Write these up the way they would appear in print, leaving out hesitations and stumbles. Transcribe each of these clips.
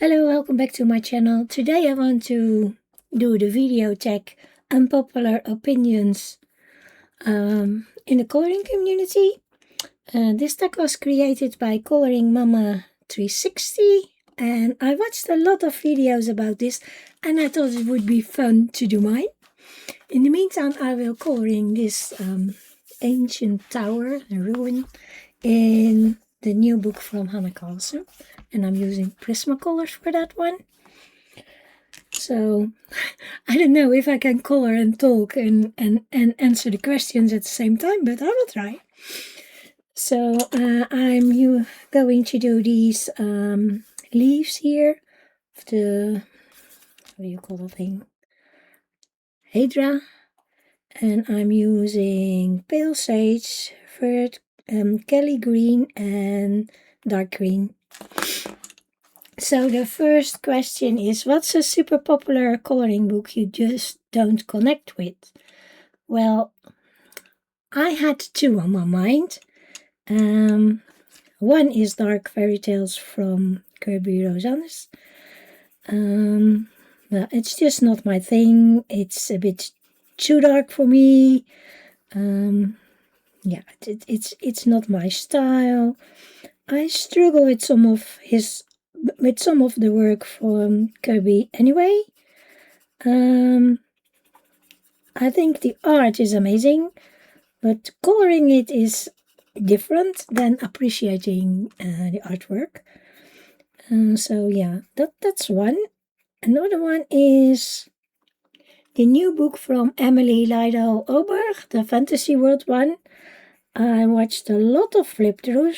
Hello, welcome back to my channel. Today I want to do the video tag Unpopular Opinions in the coloring community. This tag was created by Coloring Mama 360 and I watched a lot of videos about this and I thought it would be fun to do mine. In the meantime, I will coloring this ancient tower, a ruin, in the new book from Hannah Carlson, and I'm using Prismacolors for that one. So I don't know if I can color and talk and answer the questions at the same time, but I will try. So I'm going to do these leaves here of the, what do you call the thing? Hydra. And I'm using pale sage, vert, Kelly green and dark green. So the first question is, what's a super popular coloring book you just don't connect with? Well, I had two on my mind. One is Dark Fairy Tales from Kirby Rosanes. Well, it's just not my thing. It's a bit too dark for me. Yeah, it's not my style. I struggle with some of the work from Kirby anyway. I think the art is amazing, but coloring it is different than appreciating the artwork. So yeah, that's one. Another one is the new book from Emily Lydell Oberg, the Fantasy World one. I watched a lot of flip-throughs,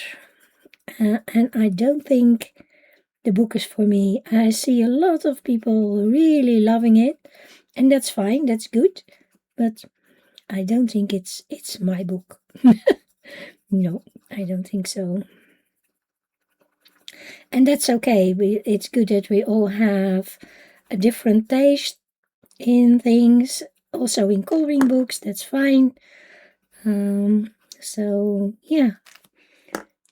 and I don't think the book is for me. I see a lot of people really loving it, and that's fine, that's good, but I don't think it's my book. No, I don't think so. And that's okay. It's good that we all have a different taste in things, also in coloring books, that's fine. So yeah,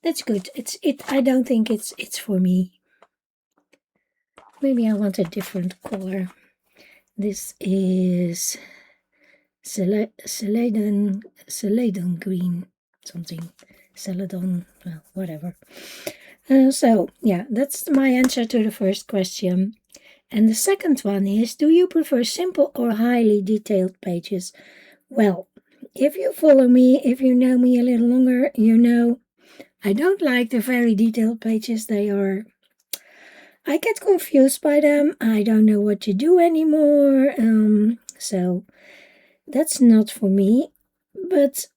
that's good. I don't think it's for me. Maybe I want a different color. This is Celadon green, something. Celadon, well, whatever. So yeah, that's my answer to the first question. And the second one is, do you prefer simple or highly detailed pages? Well, if you follow me, if you know me a little longer, you know I don't like the very detailed pages. I get confused by them. I don't know what to do anymore. So that's not for me. But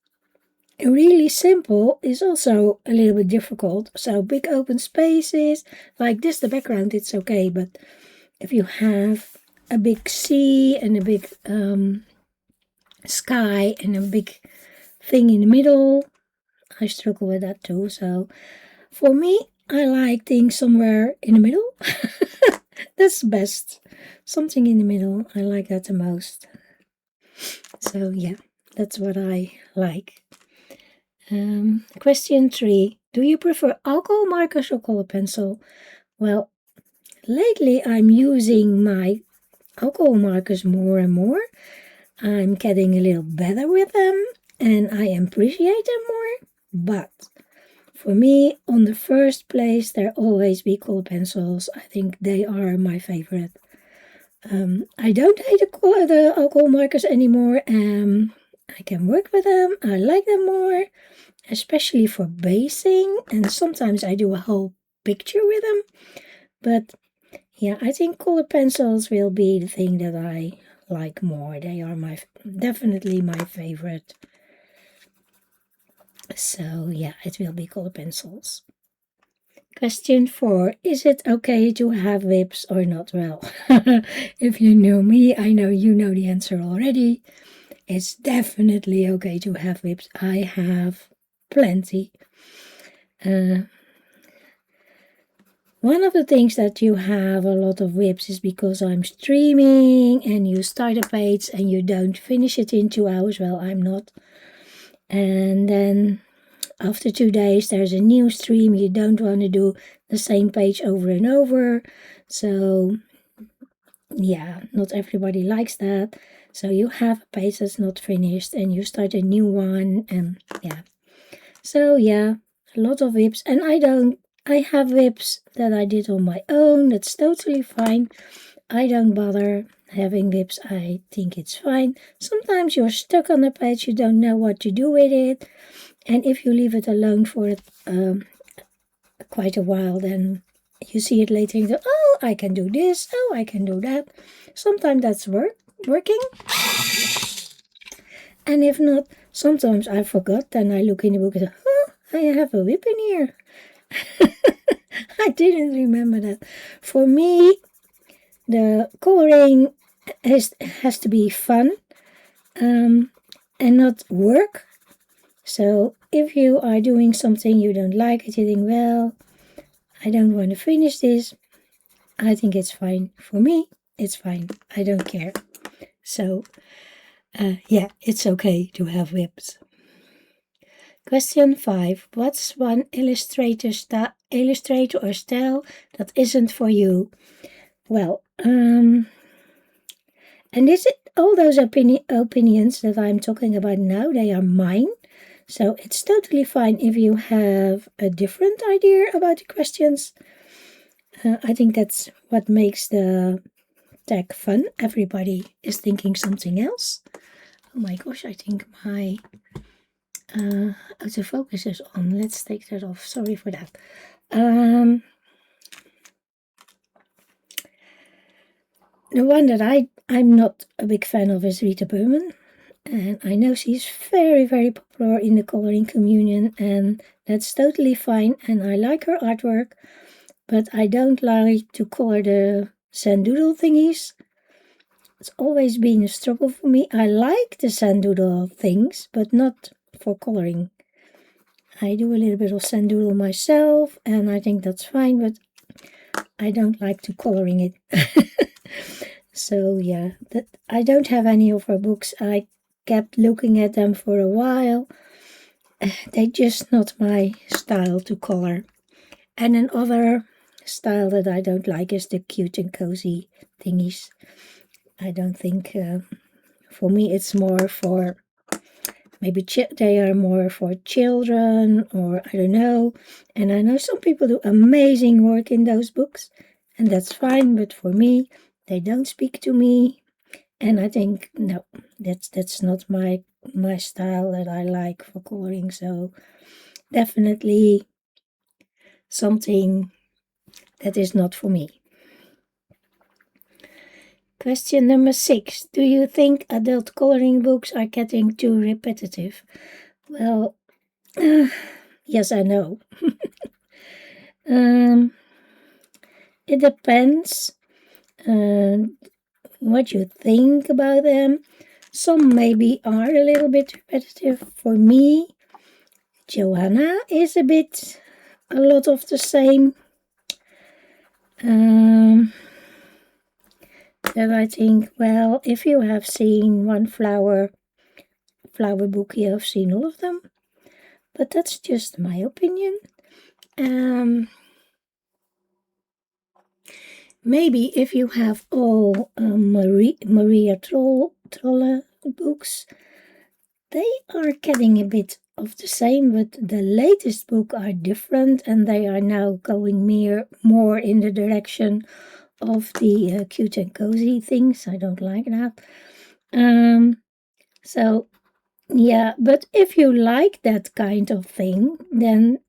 really simple is also a little bit difficult. So big open spaces, like this, the background, it's okay. But if you have a big sea and a big sky and a big thing in the middle, I struggle with that too. So for me, I like things somewhere in the middle. That's best. Something in the middle. I like that the most. So yeah, that's what I like. Question 3. Do you prefer alcohol markers or color pencil? Well, lately I'm using my alcohol markers more and more. I'm getting a little better with them and I appreciate them more. But for me, on the first place, there always be color pencils. I think they are my favorite. I don't hate the alcohol markers anymore. I can work with them. I like them more, especially for basing. And sometimes I do a whole picture with them. But yeah, I think color pencils will be the thing that I like more. They are definitely my favorite. So yeah, it will be color pencils. Question 4. Is it okay to have whips or not? Well, if you know me, I know you know the answer already. It's definitely okay to have whips. I have plenty. One of the things that you have a lot of whips is because I'm streaming and you start a page and you don't finish it in 2 hours. Well, I'm not. And then after 2 days, there's a new stream you don't want to do. the same page over and over. So yeah, not everybody likes that. So you have a page that's not finished and you start a new one, and yeah. So yeah, a lot of WIPs, and I have WIPs that I did on my own. That's totally fine. I don't bother having WIPs. I think it's fine. Sometimes you're stuck on a page, you don't know what to do with it. And if you leave it alone for quite a while, then you see it later and you go, oh, I can do this, oh, I can do that. Sometimes that's working. And if not, sometimes I forgot, then I look in the book and say, oh, I have a WIP in here. I didn't remember that. For me, the coloring has to be fun and not work. So if you are doing something you don't like, you think, well, I don't want to finish this, I think it's fine. For me, it's fine. I don't care. So, yeah, it's okay to have WIPs. Question 5. What's one illustrator or style that isn't for you? Well, and all those opinions that I'm talking about now, they are mine. So it's totally fine if you have a different idea about the questions. I think that's what makes the tag fun. Everybody is thinking something else. Oh my gosh, I think my autofocus is on. Let's take that off. Sorry for that. The one that I'm not a big fan of is Rita Berman. And I know she's very, very popular in the coloring communion, and that's totally fine. And I like her artwork, but I don't like to color the sand-doodle thingies. It's always been a struggle for me. I like the sand-doodle things, but not for coloring. I do a little bit of sand-doodle myself, and I think that's fine, but I don't like to coloring it. So yeah, I don't have any of her books. I kept looking at them for a while. They're just not my style to color. And another style that I don't like is the cute and cozy thingies. I don't think, for me it's more for, maybe they are more for children, or I don't know. And I know some people do amazing work in those books, and that's fine, but for me, they don't speak to me. And I think, no, that's not my style that I like for coloring. So definitely something that is not for me. Question number 6. Do you think adult coloring books are getting too repetitive? Well, yes, I know. It depends what you think about them. Some maybe are a little bit repetitive. For me, Johanna is a lot of the same. That I think, well, if you have seen one flower book, you have seen all of them. But that's just my opinion. Maybe if you have all Maria Trolle books, they are getting a bit of the same, but the latest book are different, and they are now going more in the direction of the cute and cozy things. I don't like that. So yeah, but if you like that kind of thing, then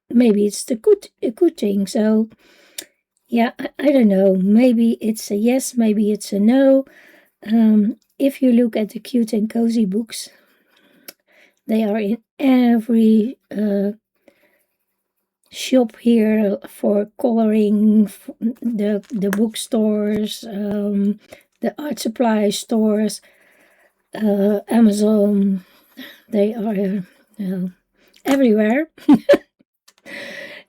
maybe it's a good thing. So yeah, I don't know. Maybe it's a yes, maybe it's a no. If you look at the cute and cozy books, they are in every shop here for coloring, the bookstores, the art supply stores, Amazon. They are everywhere.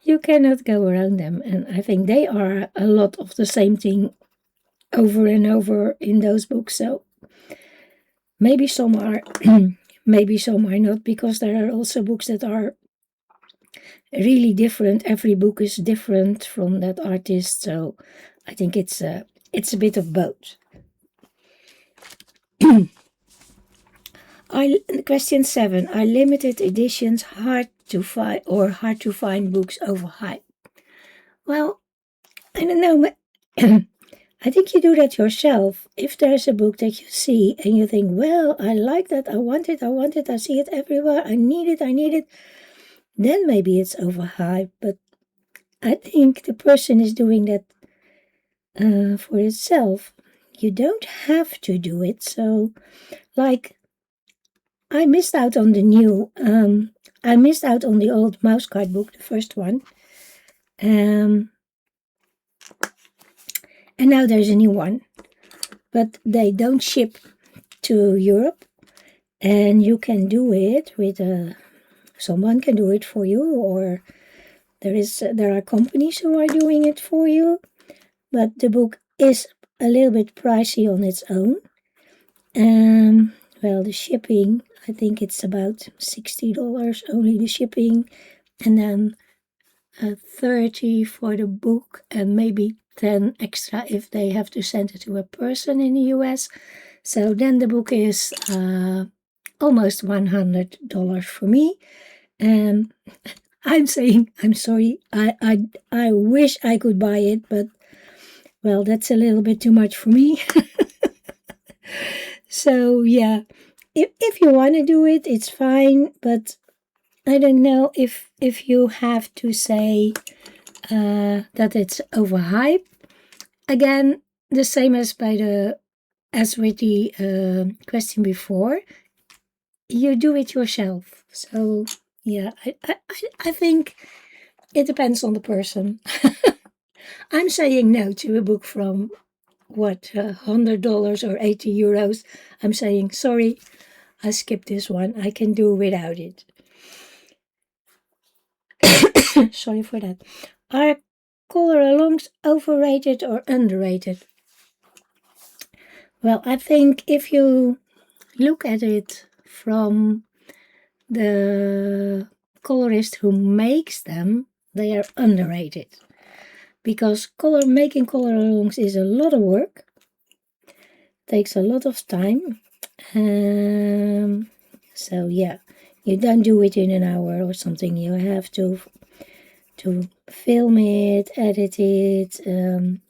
You cannot go around them, and I think they are a lot of the same thing over and over in those books. So maybe some are, maybe some are not, because there are also books that are really different. Every book is different from that artist, so I think it's a bit of both. Question 7. Are limited editions hard to find books overhyped? Well, I don't know. I think you do that yourself. If there's a book that you see and you think, well, I like that, I want it, I see it everywhere, I need it, then maybe it's overhyped. But I think the person is doing that for itself. You don't have to do it. So, like, I missed out on the old mouse card book, the first one. And now there's a new one. But they don't ship to Europe. And you can do it with someone can do it for you, or there are companies who are doing it for you. But the book is a little bit pricey on its own. Well, the shipping, I think it's about $60 only the shipping, and then 30 for the book, and maybe 10 extra if they have to send it to a person in the US. So then the book is almost $100 for me. And I'm saying, I'm sorry, I wish I could buy it, but well, that's a little bit too much for me. So yeah, if you want to do it, it's fine, but I don't know if you have to say that it's overhyped. Again, the same as with the question before, you do it yourself. So yeah, I think it depends on the person. I'm saying no to a book from $100 or €80. I'm saying sorry, I skipped this one. I can do without it. Sorry for that. Are color-alongs overrated or underrated? Well, I think if you look at it from the colorist who makes them, they are underrated. Because making color-alongs is a lot of work. Takes a lot of time. So yeah, you don't do it in an hour or something. You have to film it, edit it.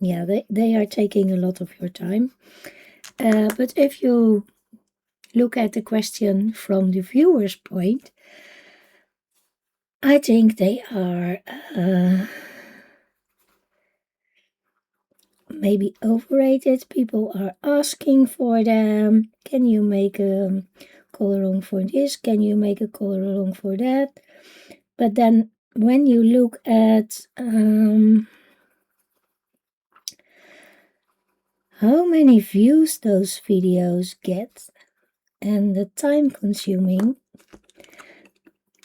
Yeah, they are taking a lot of your time. But if you look at the question from the viewer's point, I think they are maybe overrated. People are asking for them. Can you make a color-along for this? Can you make a color-along for that? But then when you look at how many views those videos get and the time consuming,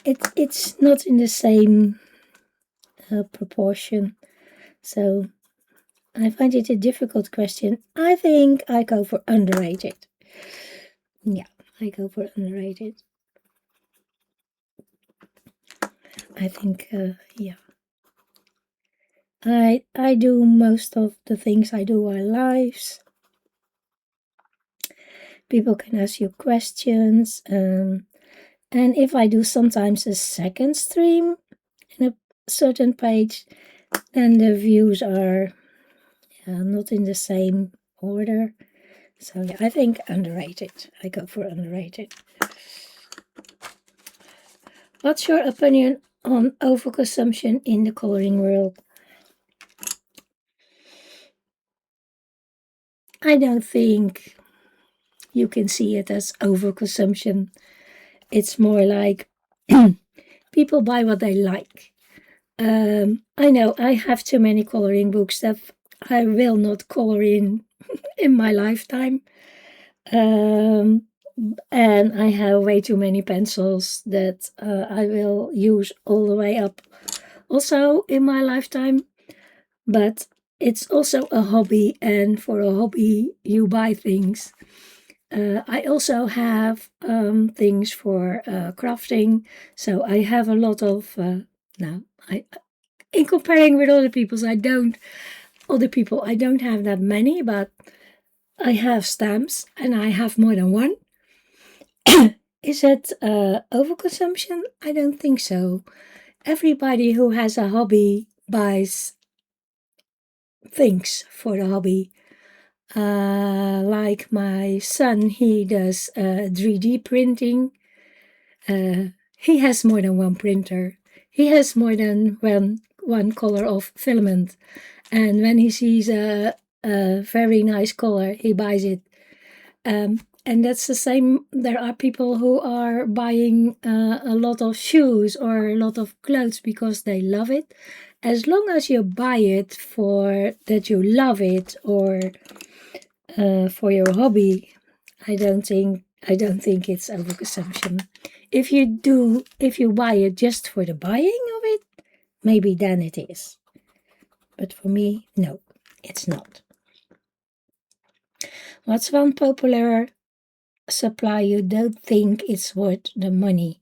it's not in the same proportion. So I find it a difficult question. I think I go for underrated. Yeah, I go for underrated. I think, yeah. I do most of the things I do are lives. People can ask you questions. And if I do sometimes a second stream in a certain page, then the views are not in the same order. So yeah, I think underrated. I go for underrated. What's your opinion on overconsumption in the coloring world? I don't think you can see it as overconsumption. It's more like people buy what they like. I know I have too many coloring books that I will not color in my lifetime. And I have way too many pencils that I will use all the way up also in my lifetime. But it's also a hobby, and for a hobby you buy things. I also have things for crafting, so I have a lot of Now, in comparing with other people, I don't have that many, but I have stamps and I have more than one. Is it overconsumption? I don't think so. Everybody who has a hobby buys things for the hobby. Like my son, he does 3D printing. He has more than one printer. He has more than one color of filament. And when he sees a very nice color, he buys it. And that's the same. There are people who are buying a lot of shoes or a lot of clothes because they love it. As long as you buy it for that you love it or for your hobby, I don't think it's overconsumption. If you buy it just for the buying of it, maybe then it is. But for me, no, it's not. What's one popular supply you don't think it's worth the money?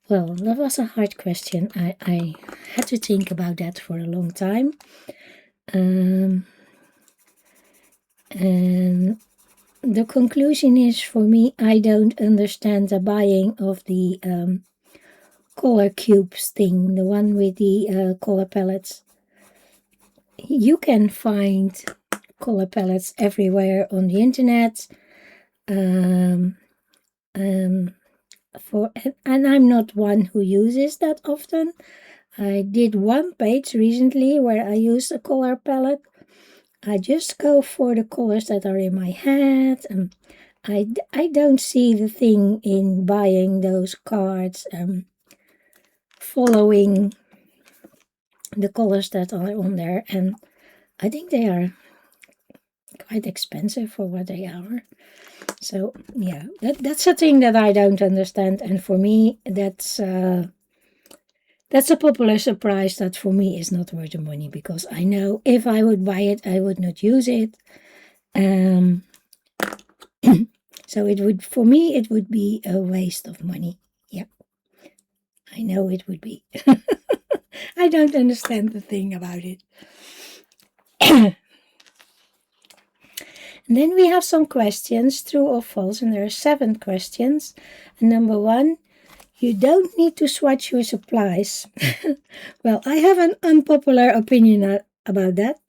Well, that was a hard question. I had to think about that for a long time. And the conclusion is, for me, I don't understand the buying of the color cubes thing, the one with the color palettes. You can find color palettes everywhere on the internet. And I'm not one who uses that often. I did one page recently where I used a color palette. I just go for the colors that are in my head. And I don't see the thing in buying those cards, following the colors that are on there. And I think they are quite expensive for what they are. So yeah, that's a thing that I don't understand. And for me, that's a popular surprise that for me is not worth the money, because I know if I would buy it, I would not use it. So for me, it would be a waste of money. Yeah, I know it would be. I don't understand the thing about it. And then we have some questions, true or false, and there are 7 questions. And number 1, you don't need to swatch your supplies. Well, I have an unpopular opinion about that.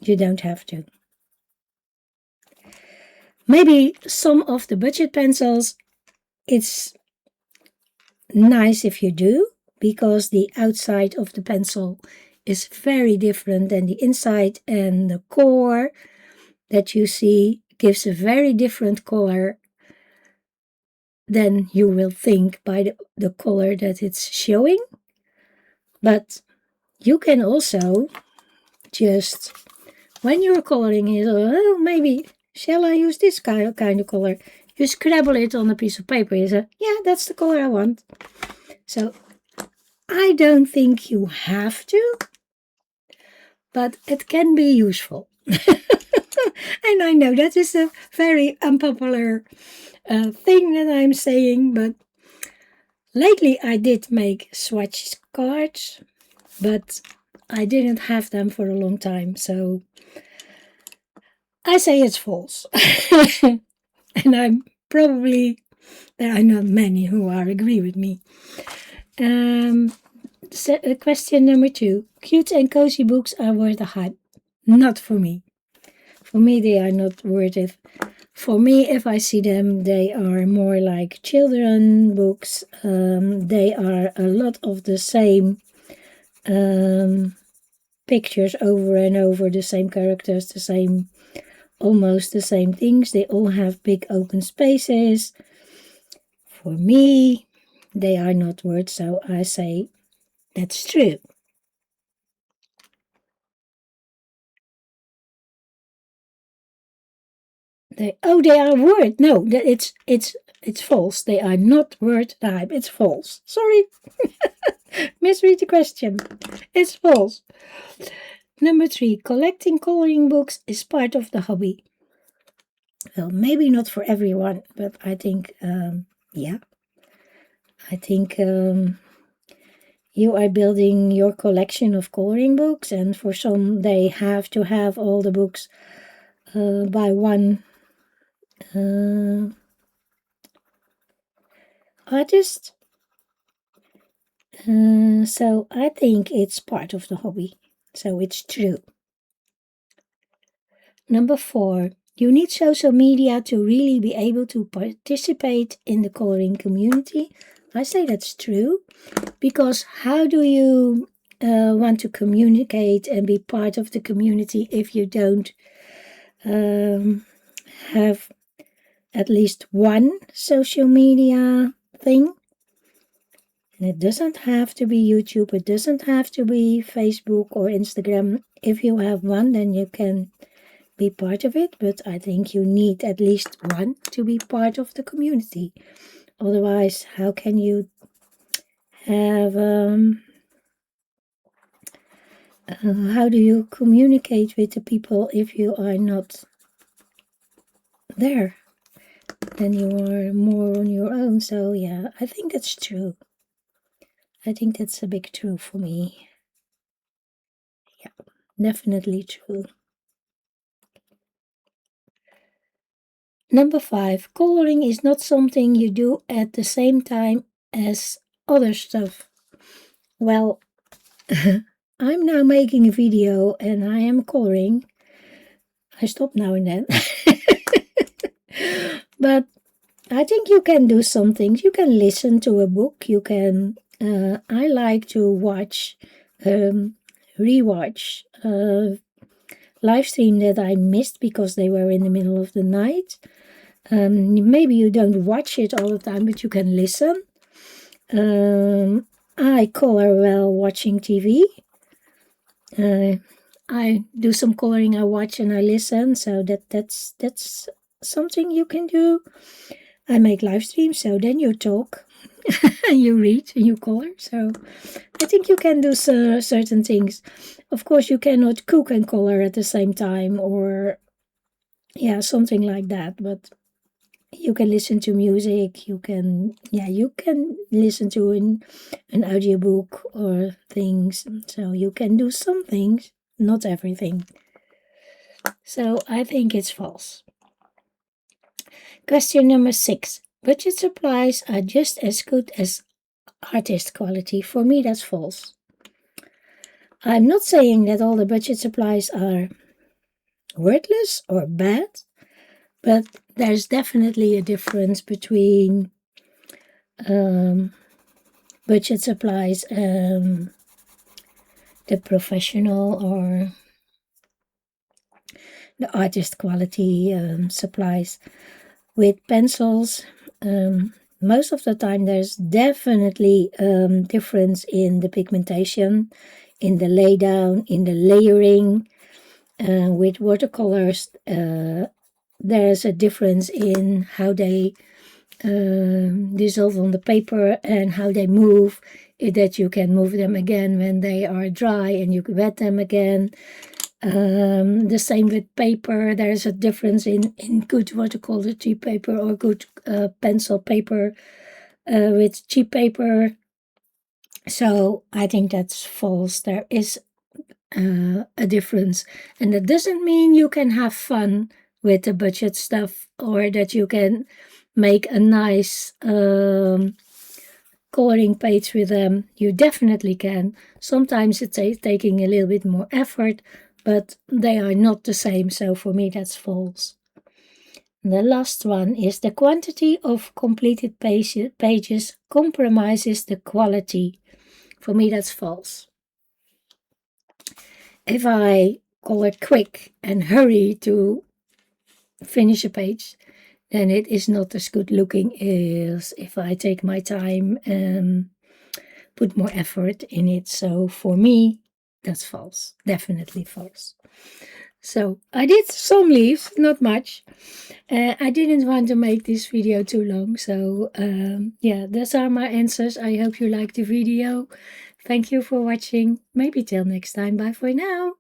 You don't have to. Maybe some of the budget pencils, it's nice if you do, because the outside of the pencil is very different than the inside, and the core that you see gives a very different color than you will think by the color that it's showing. But you can also just, when you're coloring it, oh, maybe shall I use this kind of color? You scribble it on a piece of paper. You say, yeah, that's the color I want. So I don't think you have to, but it can be useful. And I know that is a very unpopular thing that I'm saying, but lately I did make swatch cards, but I didn't have them for a long time, so I say it's false. And there are not many who agree with me. Question number 2. Cute and cozy books are worth a hype. Not for me. For me, they are not worth it. For me, if I see them, they are more like children books. They are a lot of the same pictures over and over, the same characters, almost the same things. They all have big open spaces. For me, they are not worth, so I say that's true. They are worth. No, it's false. They are not worth the hype. It's false. Sorry. Misread the question. It's false. Number 3, collecting coloring books is part of the hobby. Well, maybe not for everyone, but I think, yeah. I think you are building your collection of coloring books, and for some they have to have all the books by one artist. So I think it's part of the hobby. So it's true. Number 4, you need social media to really be able to participate in the coloring community. I say that's true, because how do you want to communicate and be part of the community if you don't have at least one social media thing? And it doesn't have to be YouTube, it doesn't have to be Facebook or Instagram. If you have one, then you can be part of it, but I think you need at least one to be part of the community. Otherwise, how can you have how do you communicate with the people if you are not there? Then you are more on your own. So yeah, I think that's true. I think that's a big true for me. Yeah, definitely true. Number 5, coloring is not something you do at the same time as other stuff. Well, I'm now making a video and I am coloring. I stop now and then. But I think you can do some things. You can listen to a book. You can, I like to watch, rewatch live stream that I missed because they were in the middle of the night. Maybe you don't watch it all the time, but you can listen. I color while watching TV. I do some coloring, I watch and I listen, so that's something you can do. I make live streams, so then you talk, and you read, and you color. So I think you can do certain things. Of course, you cannot cook and color at the same time, or yeah, something like that. But you can listen to music. You can listen to an audiobook or things. So you can do some things, not everything. So I think it's false. Question number 6. Budget supplies are just as good as artist quality. For me, that's false. I'm not saying that all the budget supplies are worthless or bad, but there's definitely a difference between budget supplies and the professional or the artist quality supplies. With pencils, most of the time there's definitely difference in the pigmentation, in the laydown, in the layering. With watercolors, there's a difference in how they dissolve on the paper and how they move, that you can move them again when they are dry and you can wet them again. The same with paper. There's a difference in good watercolor cheap paper or good pencil paper with cheap paper. So I think that's false. There is a difference, and that doesn't mean you can have fun with the budget stuff or that you can make a nice coloring page with them. You definitely can. Sometimes it's taking a little bit more effort, but they are not the same, so for me that's false. The last one is the quantity of completed pages compromises the quality. For me that's false. If I color quick and hurry to finish a page, then it is not as good looking as if I take my time and put more effort in it. So for me, that's false. Definitely false. So I did some leaves, not much. I didn't want to make this video too long. So yeah, those are my answers. I hope you liked the video. Thank you for watching. Maybe till next time. Bye for now.